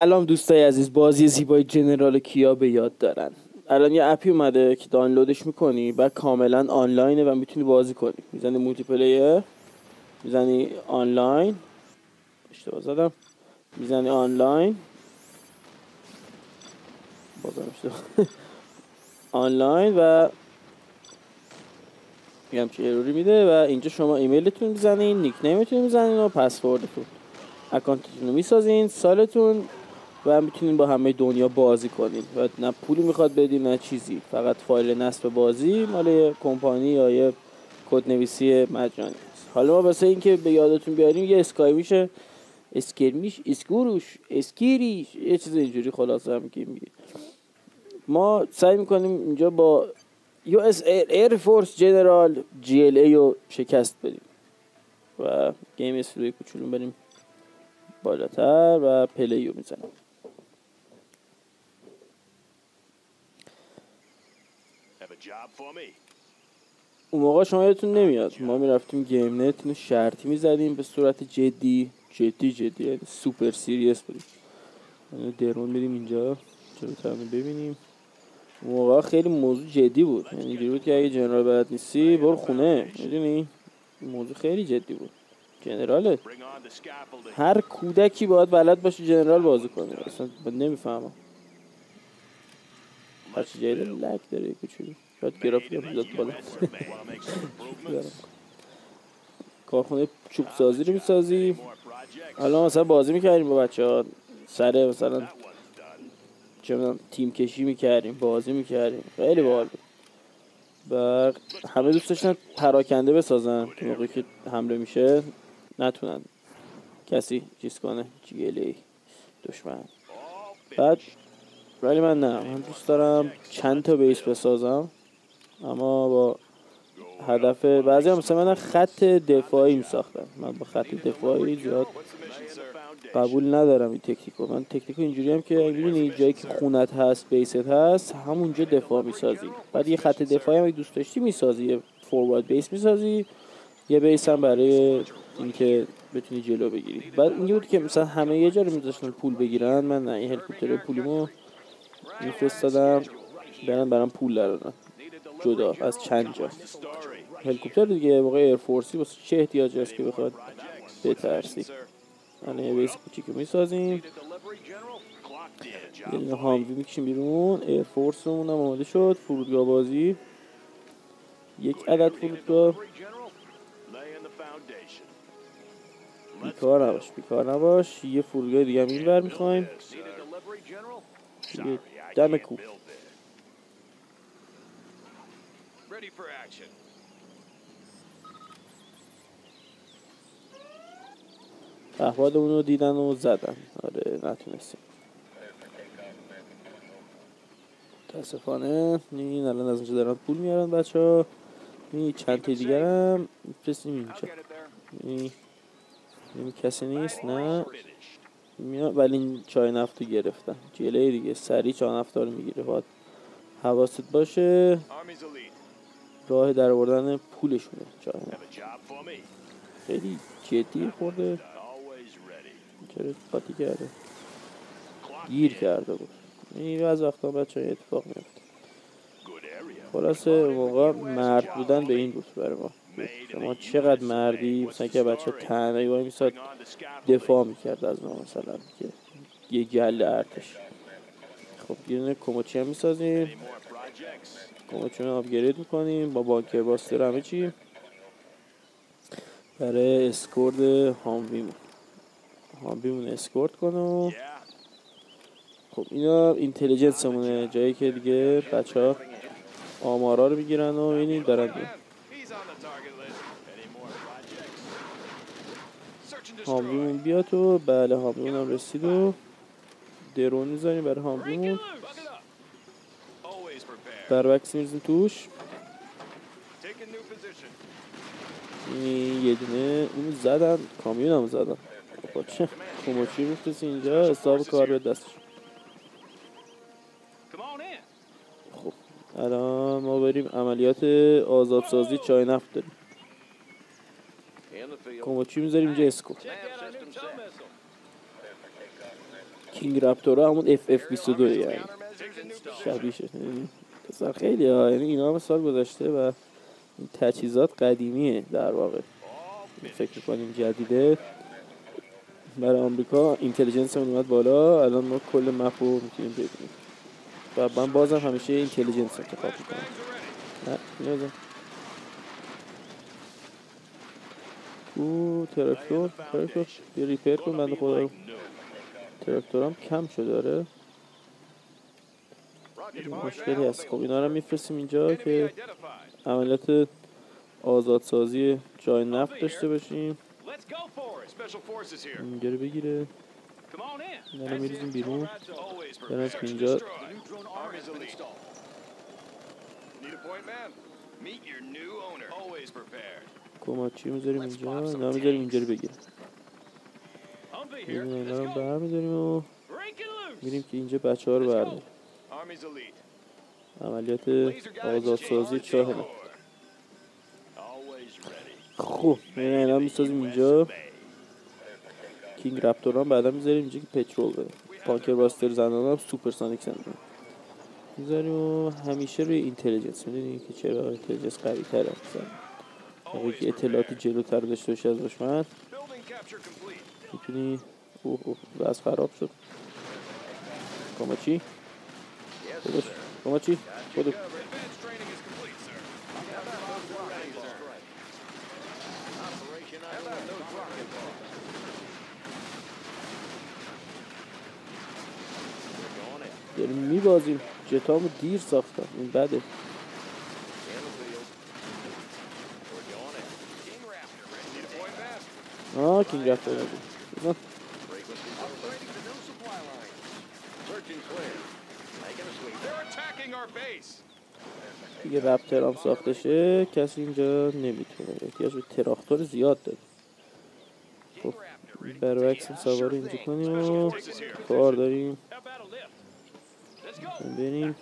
سلام دوستای عزیز، بازی زیبای جنرال کیا به یاد دارن. الان یه اپی اومده که دانلودش میکنی و کاملا آنلاینه و میتونی بازی کنی. میزنی مولتی پلیر، میزنی آنلاین، اشتباه زدم، میزنی آنلاین، بازم اشتباه آنلاین و یه همچین اروری میده و اینجا شما ایمیلتون میزنین، نیک نیمتون میزنین و پسوردتون، اکانتتون رو میسازین، سالتون و میتونین با همه دنیا بازی کنین و نه پولی میخواد بدین نه چیزی، فقط فایل نصب بازی مال یه کمپانی یا یه کدنویسی مجانی است. حالا ما واسه اینکه به یادتون بیاریم یه اسکای میشه، اسکرمیش، اسکوروش، اسکیریش، یه چیز اینجوری خلاصه هم که میگه. ما سعی میکنیم اینجا با یو اس ایر فورس جنرال جی ال ای رو شکست بدیم و گیم استودیوی کوچولو بریم بالاتر و پلی رو میزنیم. اون موقع شما یادتون نمیاد ما میرفتیم گیم نت اینو شرطی میزدیم به صورت جدی یعنی سوپر سیریس بودیم. یعنی درون میریم اینجا جلوتر ببینیم. اون موقع خیلی موضوع جدی بود، یعنی اینجوری بود که اگه جنرال بلد نیستی برو خونه، میدونی موضوع خیلی جدی بود. جنراله هر کودکی باید بلد باشه جنرال بازی کنه، اصلا نمیفهمم هرچی جایی لک داره کوچولو شاید گرافیک هم زیاد بالا. کارخونه چوب سازی رو میسازی. حالا مثلا بازی میکردیم با بچه ها سر مثلا چه میدونم تیم کشی میکردیم، بازی میکردیم، خیلی باحال بود. و همه دوست داشتن پراکنده بسازن که موقعی که حمله میشه نتونن کسی چیز کنه، جیلی دشمن. بعد ولی من دوست دارم چند تا بیس بسازم اما با هدف بعضی هم مثلا من خط دفاعی میساختم. من با خط دفاعی زیاد قبول ندارم این تکنیکو. من تکنیکو اینجوری هم که می‌بینی جایی که خونت هست بیست هست همونجا دفاع میسازی، بعد یه خط دفاعی هم اگه دوست داشتی میسازی، یه فوروارد بیس میسازی، یه بیس هم برای اینکه بتونی جلو بگیری. بعد اینجوری بود که مثلا همه یه جا رو میذاشتن پول بگیرن، من نه، این هلیکوپتر پولیمو میفرستادم برام پول درارن جدا از چند جا. هلیکوپتر دیگه موقع ایرفورسی واسه چه احتیاجی هست که بخواد بترسی. الان یه بیس کوچیک میسازیم، یه دونه هاموی میکشیم بیرون، ایرفورسمون هم آماده شد. فرودگاه بازی، یک عدد فرودگاه. بیکار نباش. یه فرودگاه دیگه هم این بر میخوایم، دم کوه. احوالمون رو دیدن و زدن. آره نتونستیم متاسفانه. این الان از اونجا دارن پول میارن بچه ها. این چند تا دیگر هم میفرستیم اینجا. این کسی نیست نه ولی این چای نفتو گرفتن. جلوی دیگه سریع چای نفت رو میگیره. باید حواست باشه راه در آوردن پولشونه. چای نفت خیلی جدی خورده، چرا قاطی کرده، گیر کرده بود. این از وقتا بچه های اتفاق میفته. خلاصه موقع مرد بودن به این بود برای ما. شما چقدر مردی، مثلا که بچه تنهایی وای میساد دفاع میکرد از ما، مثلا که یه گل ارتش. خب یه دونه کوموچی هم میسازیم، کوموچی رو آپگرید میکنیم با بانکر باستر همه چی برای اسکورد هامویمون اسکورد کنم. خب اینا اینتلیجنسمونه، جایی که دیگه بچه ها آمارا رو میگیرن و اینی دارن دیگه. هامویمون بیاد و بله هامویمون هم رسید و درون میزنیم برای هامویمون، بربکس میزنیم توش. این یه دونه اونو زدن، کامیون هم زدن. خب چه کوموچی میفرستی اینجا حساب کار به دستش. خب الان ما بریم عملیات آزادسازی چای نفت داریم. کوموچی میذاریم اینجا اسکو. کینگ رپتورا همون FF22 یعنی شبیه شد. پسر خیلی ها، یعنی اینا هم سال گذشته و این تجهیزات قدیمیه در واقع. فکر کنیم جدیده برای آمریکا اینتلیجنس هم اومد بالا، الان ما کل مپ رو میتونیم ببینیم و من بازم همیشه اینتلیجنس انتخاب میکنم. نه نیازم تراکتور بیا ریپیر کن بنده خدا رو. تراکتورم کم شده داره، مشکلی هست. خب اینا رو میفرستیم اینجا که عملیات آزادسازی جای نفت داشته باشیم. اینجا رو بگیره، اینا رو میریزیم بیرون. برنج که اینجا کماچی میذاریم اینجا، اینا میذاریم اینجا رو بگیریم. اینا رو برمیداریم و میریم که اینجا بچه ها رو برمیداریم. عملیات آزادسازی چاه نفت. خب اینا میسازیم اینجا. کینگ رپتور هم بعدا میذاریم اینجا که پترول بده. پانکر باستر زنان هم سوپرسانیک زنان میذاریم و همیشه روی اینتلیجنس. میدونی که چرا اینتلیجنس قوی تره موقعی که اطلاعاتی جلوتر داشته باشی از دشمن میتونی وضع خراب شد. کاماچی خودش کاماچی خودش داریم میبازیم. جتامو دیر ساختم، این بده. کینگ رفت بزن. دیگه رپتر هم ساخته شه کسی اینجا نمیتونه. احتیاج به تراکتور زیاد داره. خب برعکس سواری اینجا کنیم و کار داریم بریم.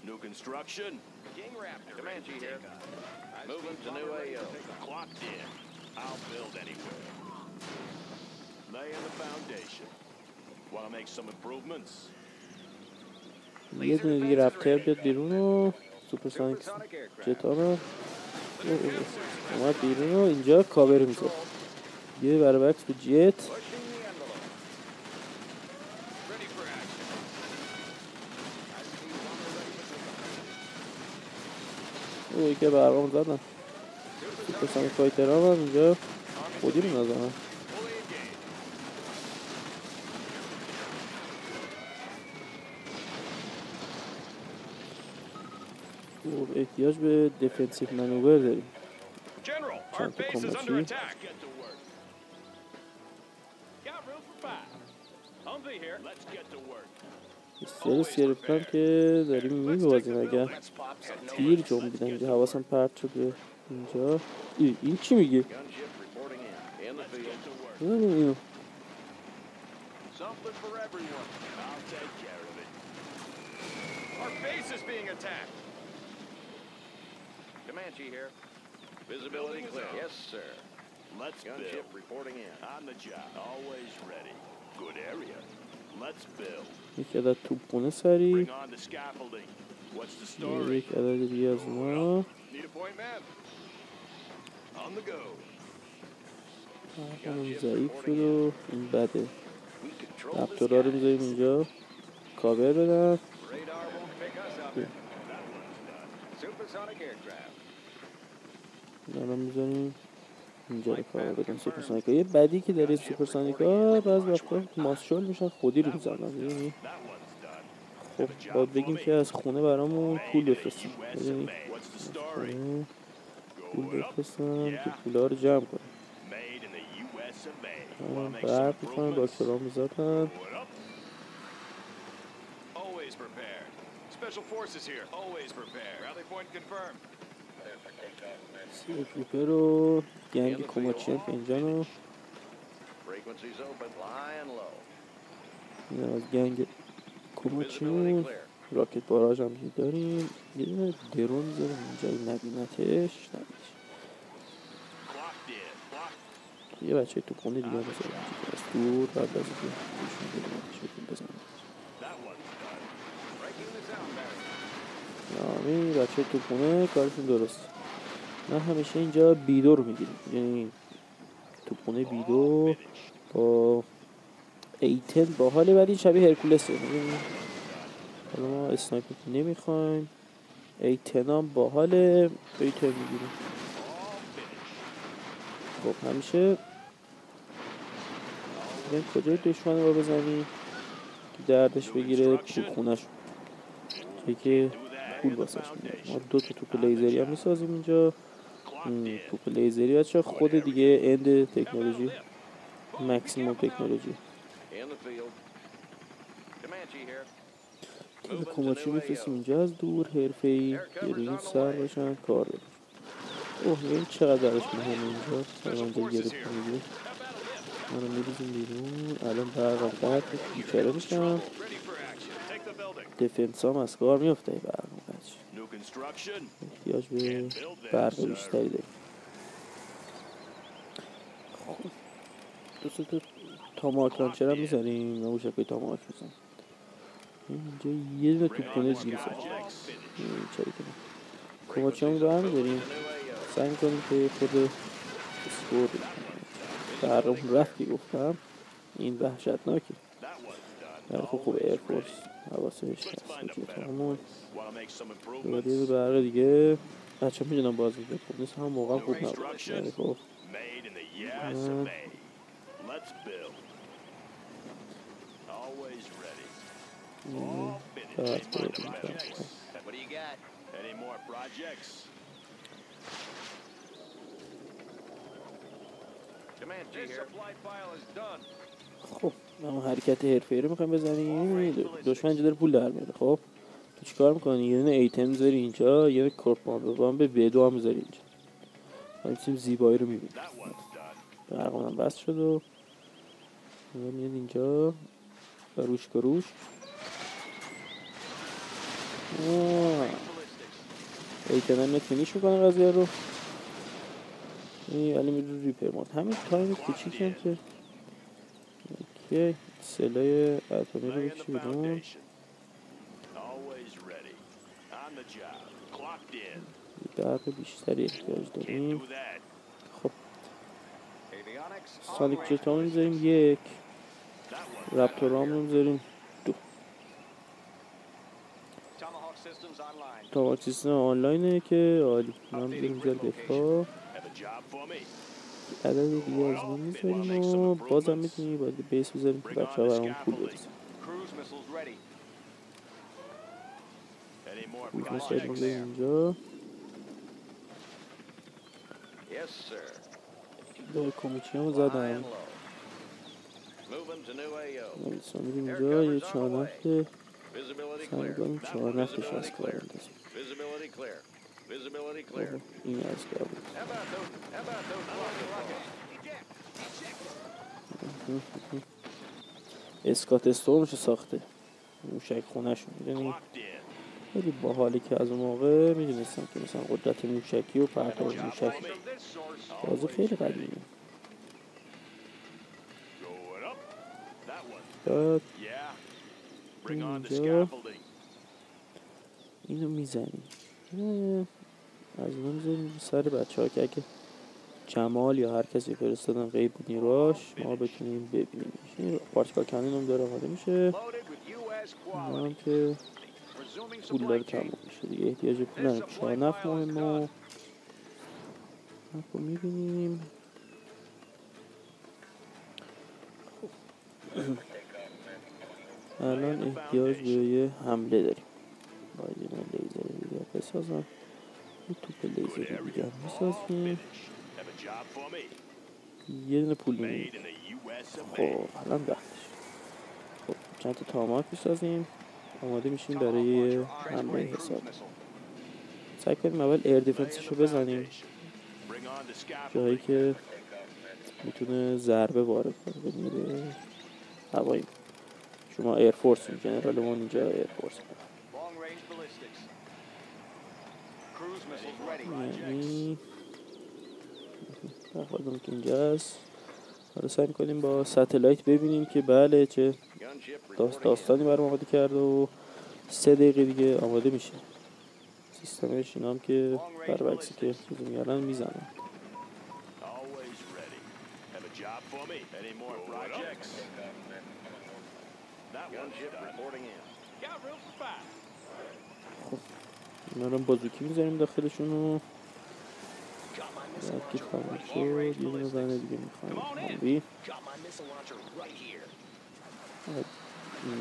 New construction. King Raptor. Comanche here. Moving to new AO. Clocked in. I'll build anywhere. Laying the foundation. Want to make some improvements? یه دونه دیگه رپتر بیاد بیرون و سوپرسانیک جتا رو اومد بیرون و اینجا کاور میزد. یه برعکس به جت. اوه که برقام زدن. سوپرسانیک فایتر هم اینجا خودی رو نزنن. احتیاج به دفنسیو منوور داریم. چند تا کماچی استرس گرفتم که داریم میبازیم. اگر تیر جنبیدن اینجا حواسم پرت شد به اینجا. این چی میگه؟ بزنیم اینو. Comanche here. Visibility clear. Yes, sir. Let's gunship reporting in. On the job. Always ready. Good area. Let's build. یک عدد توپونه سری. Bring on the scaffolding. What's the story? یک عدد دیگه از اونا. Need a point man. On the go. ضعیف شد و این بده. رپتورا رو میذاریم اینجا کاور بدن. اینا رو میذاریم اینجا رو کاور بدن. سوپرسانیکا یه بدی که داره سوپرسانیکا بعض وقتا ماسشال میشن خودی رو میزنن. خب باید بگیم که از خونه برامون پول بفرستیم. پول بفرستم که پولا رو جمع کنم. برق میکنن با کرام میزدن. سیکریپر و گنگ کماچی هم که اینجا نو این از گنگ کماچی راکت باراژ هم که داریم. یه دونه درون میذاریم اینجا نبینتش. یه بچه تو خونه دیگه میذاریم اینجا از دور قبل از اینکه ایشون ببینتش بزنیم. این بچه تو خونه کارشون درست. من همیشه اینجا بیدو رو میگیریم، یعنی تو خونه بیدو با ایتن باحاله، ولی شبیه هرکولسه. حالا ما اسنایپر نمیخوایم، ایتن هم باحاله، ایتن میگیریم. خب همیشه بگیم کجای دشمن رو بزنیم که دردش بگیره تو خونش که پول واسش میاره. ما 2 تا توپ لیزری هم میسازیم اینجا. توپ لیزری بچه خود دیگه اند تکنولوژی، مکسیموم تکنولوژی. تیم کماچی میفرستیم اینجا از دور، حرفه‌ای یه روی این سر باشن کار داریم. اوه این چقدر درش مهمه اینجا. سلام اینجا گرفت میگیره، ما رو میریزیم بیرون. الان برقم قطع بیچاره میشم، دفنس هم از کار میفته. برقم قطع احتیاج به برق بیشتری داریم. دوست تاماک لانچر هم میزنیم، نموشک های تاماک میزنیم. اینجا یه دونه توپخونه زیر ساخت چرا کنیم. کماچی همون رو هم داریم، سعی میکنیم که خود سکور برقمون رفت که گفتم. این وحشتناکه، ولی خب خوب ایرفورس حواسش هست وجود همون. دوباره یه برق دیگه بچه هم میدونم باز میگه خوب نیست، هم موقع خوب نبود. ولی خب خب ما حرکت حرفه‌ای رو میخوایم بزنیم. دشمن اینجا داره پول در میاره. خب تو چیکار میکنی؟ یه دونه ایتم میذاری اینجا، یه کورپ بامب به دو هم میذاری اینجا. ما این زیبایی رو میبینیم. برقمون هم بس شد و میاد اینجا روش کروش. ایتم هم فینیش میکنه قضیه رو. ولی میره ریپر مود. همین تایم کوچیک هم که اوکی سلای اتمی رو بکشی بیرون. برق بیشتری احتیاج داریم. خب سانیک جت هم میذاریم 1، رپتور هم میذاریم 2. تاماک سیستم آنلاینه که عالی. من بذاریم اینجا دفاع. عدد دیگه از ما میذاریم و بازم میتونیم باید بیس بذاریم که بچه ها برامون پول برسیم. کروز میسایل میذاریم اینجا. داره کمیچی هم زدم. نمیتونم میریم اینجا یه 4 نفته سعی کنیم 4 نفتش از کار اندازیم. این از کار بود. اسکات استورمشو ساخته، موشک خونهشون. میدونی خیلی باحالی که از اون موقع میدونستم که مثلا قدرت موشکی و پرتاب موشکی بازی خیلی قدیمیه. بعد اینجا اینو میزنیم، از اون میزنیم سر بچه ها که اگه جمال یا هر کسی فرستادن غیب نیراش ما بتونیم ببینیم. این پارتیکال کنین هم داره آماده میشه. این هم که پول داره تموم میشه دیگه، احتیاج پول نداریم. 4 نفت مهمه رو میبینیم. الان احتیاج به یه حمله داریم، باید یه لیزر دیگه بسازم. یه توپ لیزر دیگه هم بسازیم. یه دونه پول میدیم. خب الان وقتش. خب چند تا تاماک بسازیم، آماده میشیم برای حمله حساب. سعی کنیم اول ایر دیفنسش رو بزنیم، جایی که میتونه ضربه وارد کنه به هوایی. شما ایر فورس جنرال ما اینجا ایر فورس. یعنی خودمون که اینجاست. حالا سعی می‌کنیم با ستلایت ببینیم که بله چه داستانی برام آماده کرده و 3 دقیقه دیگه آماده میشه. سیستمش اینا هم که برعکسی که چیزی میارن میزنن. خب اینا رو بازوکی میذاریم داخلشون و که تمام شد یه دونه زنه دیگه میخوایم هامبی.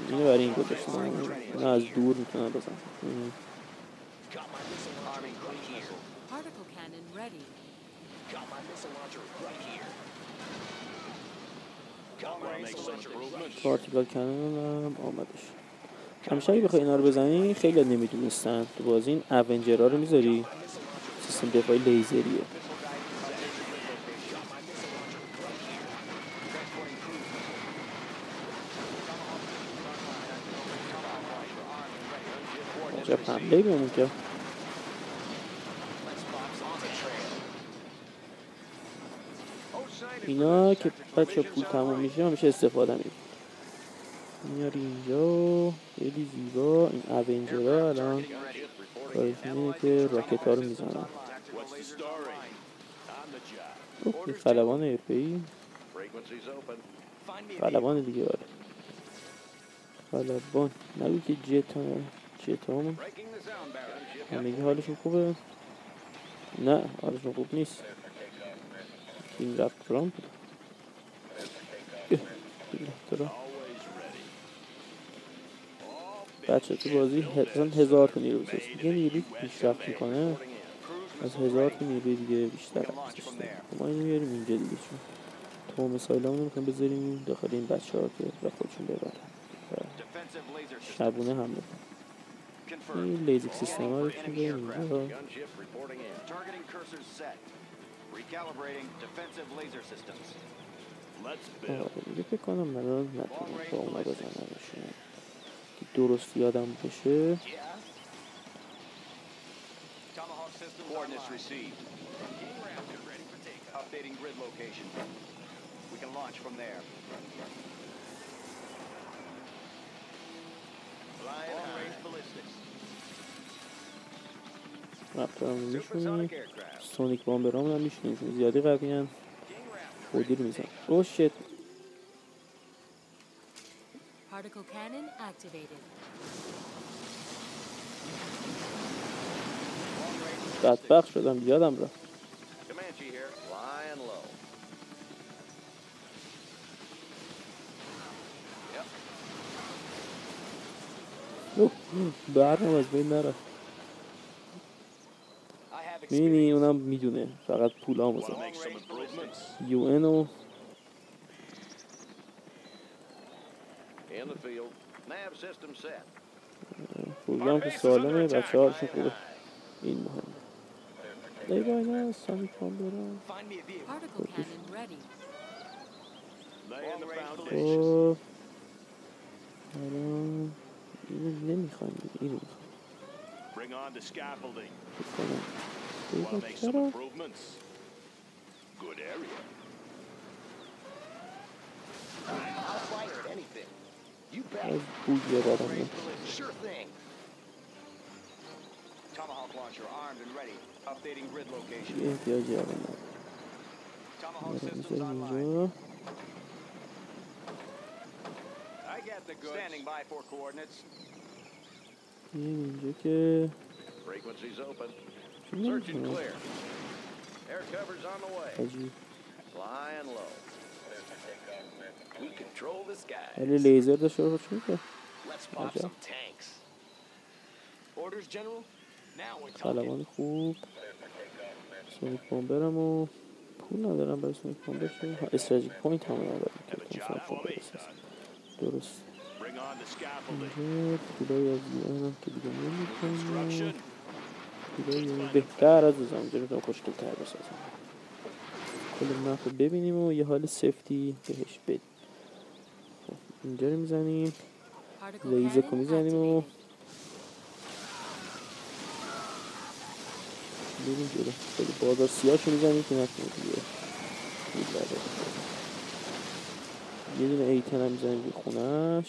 اینو برای این گذاشتم، اینا از دور میتونن بزن. پارتیکل کانون هم آمدش. همیشه اگه بخوای اینا رو بزنی خیلی نمیدونستن تو بازی این اونجرها رو میذاری سیستم دفاعی لیزریه. عجب حمله بهمون کرد. اینا که بچه پول تموم میشه همیشه استفاده میکنه. میاری اینجا خیلی زیبا. این اونجرها الان کارشون اینه که راکت ها رو میزنن. این خلبان حرفه‌ای خلبان دیگه. آره خلبان نبید که جت همون همگی حالشون خوبه. نه حالشون خوب نیست. این رفت فرام بچه تو بازی 1000 تا نیرو بسست دیگه. نیروی پیشرفت میکنه از 1000 تا نیروی دیگه بیشتر ما اینو میاریم اینجا دیگه چون تو مسائل همون نمیخوایم بذاریم داخل این بچه ها که را خودشون ببرن شبونه حمله کنن. این لیزیک سیستم ها رو چون داریم اینجا دیگه فکر کنم من نتونم با اونا بزنمشون که درست یادم بشه. رفتارم رو میشونیم. سونیک بامبرامون هم میشونیم چون زیادی قوی هم خودی رو میزن. اوه شت بدبخت شدم یادم رفت. برنم از بین نرفت. میبینی اونم میدونه فقط پول ها مزد UN و پول هم که سالمه بچه هاشون خوبه. این مهمه. لیبای نه سامی کام برم خب الان اینو نمیخوایم دیگه اینو میخوایم چرا از بوی بدم نیم یه احتیاجی الان میذاریم اینجا. اینجا که عجیب ولی لیزر داشته رو چون که عجب خلبان خوب. سونیک بامبرم و پول ندارم برای سونیک بامبر شد. استراتژیک پوینت هم ندارم که تونستم خوب برسست. درست اینجا پولای از UN هم که دیگه نمیکنم. پولای بهتر از روزم اینجا رو خوشگل تر بسازم. کل مپ رو ببینیم و یه حال سفتی بهش بدیم. اینجا رو میزنیم لیزک رو میزنیم و بریم جلو. خیلی بازار سیاهشو میزنیم که نکنه دیگه یه دونه ایتن هم میزنیم به خونش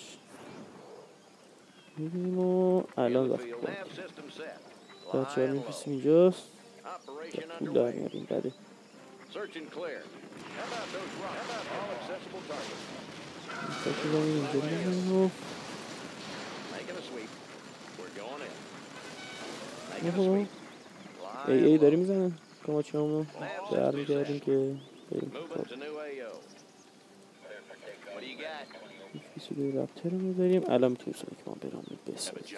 میبینیم و الان وقت بچه ها رو میفرستیم اینجاست پول در میاریم بده تاکی زمین اینجا میزنیم و ای داری میزنن کماچی همونو در میگردیم که بریم پیسولی رپتر رو میبریم الان میتونیم سونیک ما برام بسازیم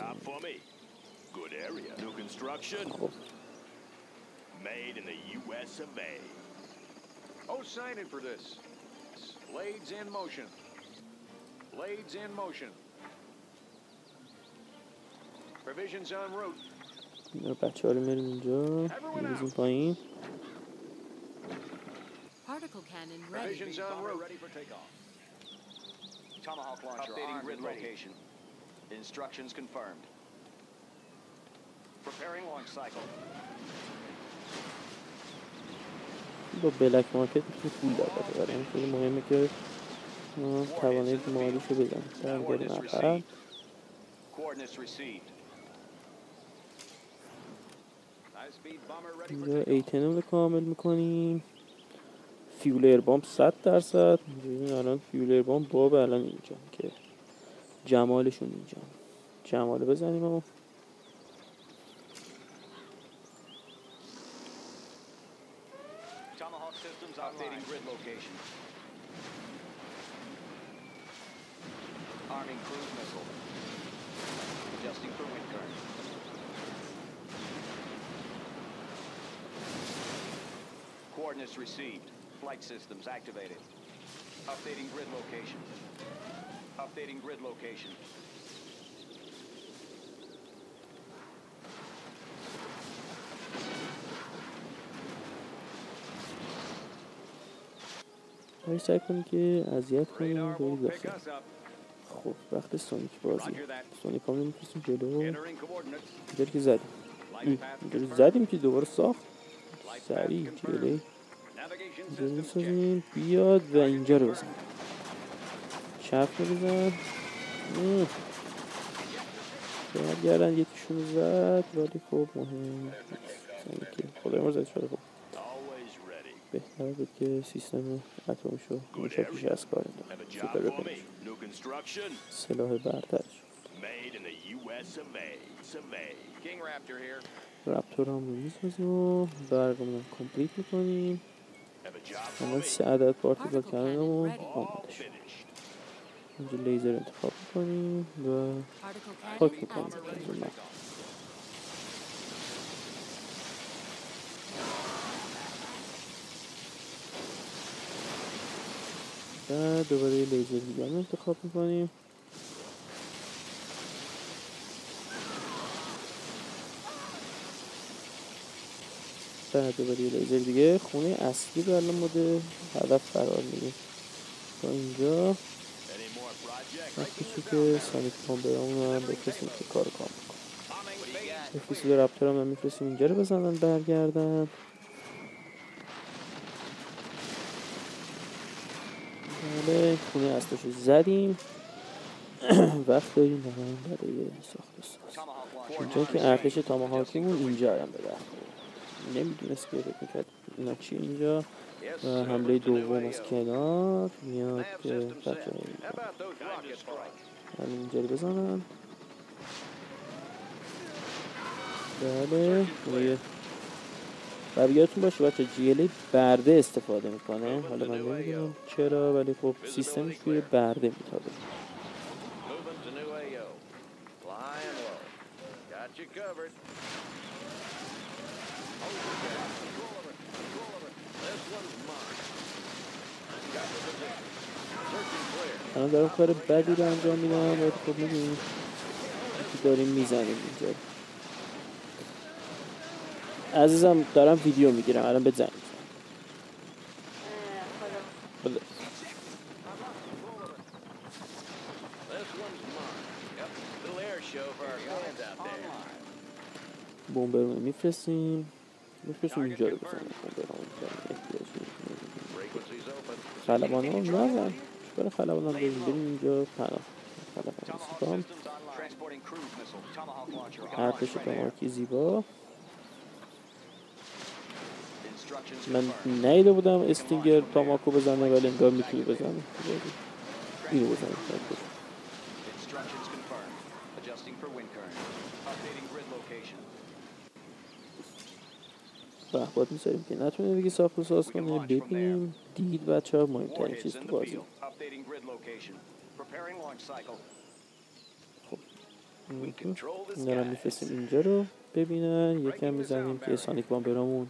خب Made in the US of A. Oh, sign in for this. Blades in motion. Blades in motion. Provisions en route. بچه ها رو میریم اینجا میریزیم پایین Particle cannon ready. Provisions en route. Ready for takeoff. Tomahawk launcher Updating armed grid and ready. location. Instructions confirmed. Preparing launch cycle. با بلک مارکت میتونی پول در ببریم خیلی مهمه که توانایی مالیش رو بزنیم برگردیم عقب Coordinates received. High-speed bomber ready for اینجا takeoff. ایتنم رو کامل میکنیم فیولر بامب 100% ببین الان فیولر بامب باب الان اینجا که جمالشون اینجا جماله بزنیم و Tomahawk systems updating grid location. Arming cruise missile. Adjusting for wind current. Coordinates received. Flight systems activated. Updating grid location. Updating grid location. باید سعی کنیم که اذیت کنیم Radar بریم won't pick داخل us up. خب وقت سونیک بازی Roger that. سونیک هم نمیفرستیم جلو Entering coordinates. اینجوری که زدیم Light path اینجوری confirmed. زدیم که دوباره ساخت Light path سریع confirmed. جلوی Navigation اینجا systems checked. میسازیم بیاد و اینجا رو بزن چپ رو بزن برگردن یکیشون رو زد ولی خب مهم نیست که خدای ما زد شده خب Always ready. بهتره بود که سیستم اتمیش رو موشکیش از کار Have a انداخت job سوپر for me. بکنش New construction. سلاح برترش Made in the US of A. Survey. King Raptor here. رپتور هم رو میسازیم و برقمون کمپلیت میکنیم Have a job for الان me. 3 عدد پارتیکل Particle کردن cannon و ready. آماده شد Finished. اینجا لیزر انتخاب میکنیم و Particle پاک cannon میکنیم activated. اینجا بعد دوباره یه لیزر دیگه هم انتخاب میکنیم بعد دوباره یه لیزر دیگه خونه اصلی رو الان مورد هدف قرار میدیم تا اینجا Any more projects? وقتی که سانیک بامبرامون رو هم بفرستیم که کار کام بکنم Bombing base. اپیسود رپتور هم میفرستیم اینجا رو بزنن برگردن بله خونه اصلش رو زدیم وقت داریم برای ساخت ساز Tomahawk launcher اینجا که ارتش تاماهاکیمون اینجا هم به دست نمیدونست که فکر میکرد اینا چی اینجا Yes, و sir. حمله To new دوم از AO. کنار میاد Nav که system set. بچه How about those rocket strikes? همین اینجا رو بزنن بله روی و یادتون باشه بچه GLA برده استفاده میکنه حالا من نمیدونم چرا ولی خب سیستمش روی برده میتابه Moving to new AO. Flying low. Got you covered. Oh, you got it. Control of it. Control of it. This one's mine. Got the position. Searching clear. الان دارم کار بدی رو انجام میدم ولی خب میدونیم داریم میزنیم اینجا عزیزم دارم ویدیو میگیرم الان به زنگ بله. This one's mine. Yep. Little air show for our fans out there. بمبرون میفرستیم می‌خواستم اینجا رو بزنم. برام Frequencies open. خلبان ها نزن. چیکار خلبان ها بریم اینجا پناه. خلبان استفام. Transporting cruise missile. Tomahawk launcher. ارتش تاماکی زیبا. Instructions من confirmed. نیده بودم استینگر تاماکو بزنه ولی انگار میتونی بزنه. اینو بزنه. Instructions confirmed. Adjusting for wind current. Updating grid location. بحباد میذاریم که نتونه دیگه ساخت و ساز کنه. ببینیم دید بچه ها مهمترین Warheads چیز in تو the بازی. field. Updating grid location. Preparing launch cycle. اینا رو میفرستیم اینجا رو ببینن. یکم میزنیم که سانیک بام برامون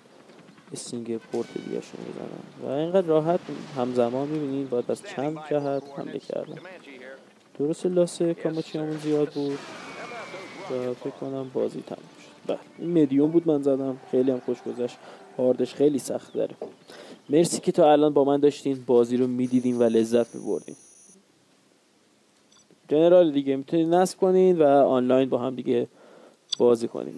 استینگ پورت دیگه شون بزنن و اینقدر راحت همزمان میبینید باید از چند جهت حمله کردن. درست لاسه کاماچیامون زیاد بود و فکر کنم بازی تموم شد. بله این مدیوم بود من زدم. خیلی هم خوش گذشت. هاردش خیلی سخت داره. مرسی که تا الان با من داشتین بازی رو میدیدین و لذت میبردین. جنرال دیگه میتونید نصب کنین و آنلاین با هم دیگه بازی کنین.